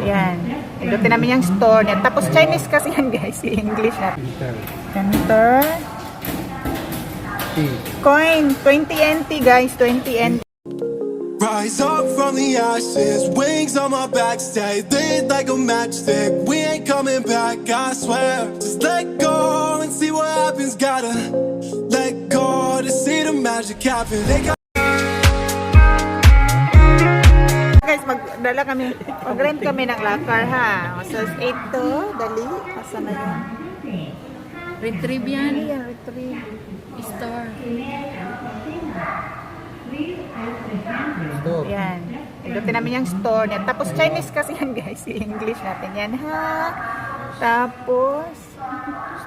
Yan. Pindutin namin yung store niya. Tapos Chinese kasi yan guys. English na. Enter. Coin. 20 NT guys. 20 NT. Rise up from the ashes, wings on my back, stay lit like a matchstick. We ain't coming back, I swear. Just let go and see what happens. Gotta let go to see the magic happen. Guys, mag-rent kami ng locker ha. So, 8 to, dali. Asa na yun? Retrieve yan. Ano yan? Retrieve. Store. Yan. Pindutin namin yung store niya. Tapos Chinese kasi yan guys. English natin yan ha. Tapos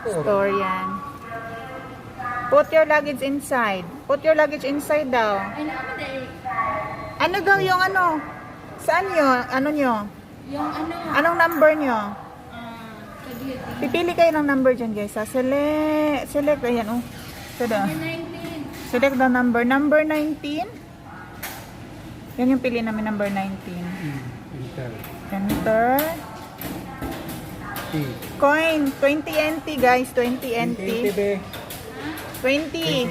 store yan. Put your luggage inside. Put your luggage inside daw. Ano daw yung ano? Saan yun? Ano nyo? Yung ano? Anong number nyo? Kagiyati. Pipili kayo ng number dyan guys ha. Select. Ayan oh. Select the number. Number 19. Yan yung pili namin, number 19. Enter. Coin. 20 NT guys. 20 NT. 20.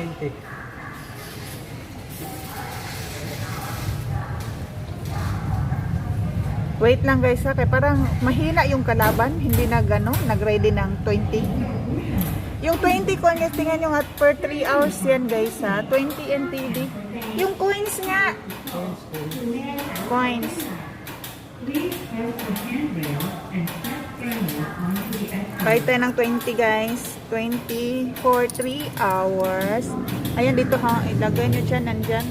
Wait lang guys ha. Kaya parang mahina yung kalaban. Hindi na gano'n. Nag-ready ng 20. Yung 20 coin guys. Tingnan nyo at per 3 hours yan guys ha. 20 NTD. Yung coins nga. Coins. Buy tayo ng 20 guys. 20 for 3 hours. Ayan dito ha. Ilagay nyo dyan. Nandyan.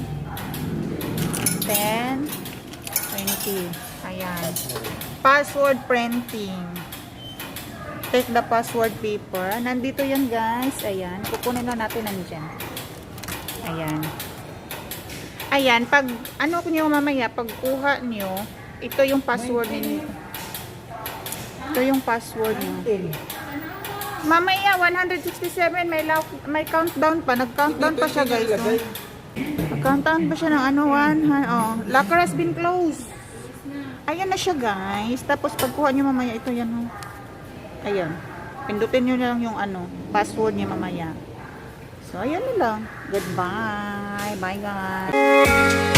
10. 20. Ayan. Password printing. Take the password paper. Nandito yan guys. Ayan. Kukunin na natin nandyan. Ayan. Ayan. Pag ano nyo mamaya, pag kuha nyo, ito yung password nyo. Ito yung password nyo. Mamaya, 167. May countdown pa. Nag-countdown pa siya guys. Oh. Nag-countdown pa siya ng ano, 1. Oh. Locker has been closed. Ayan na siya guys. Tapos pagkuha nyo mamaya, ito yan oh. Ayan. Pindutin nyo lang yung ano, password niya mamaya. So, ayan na lang. Goodbye. Bye guys.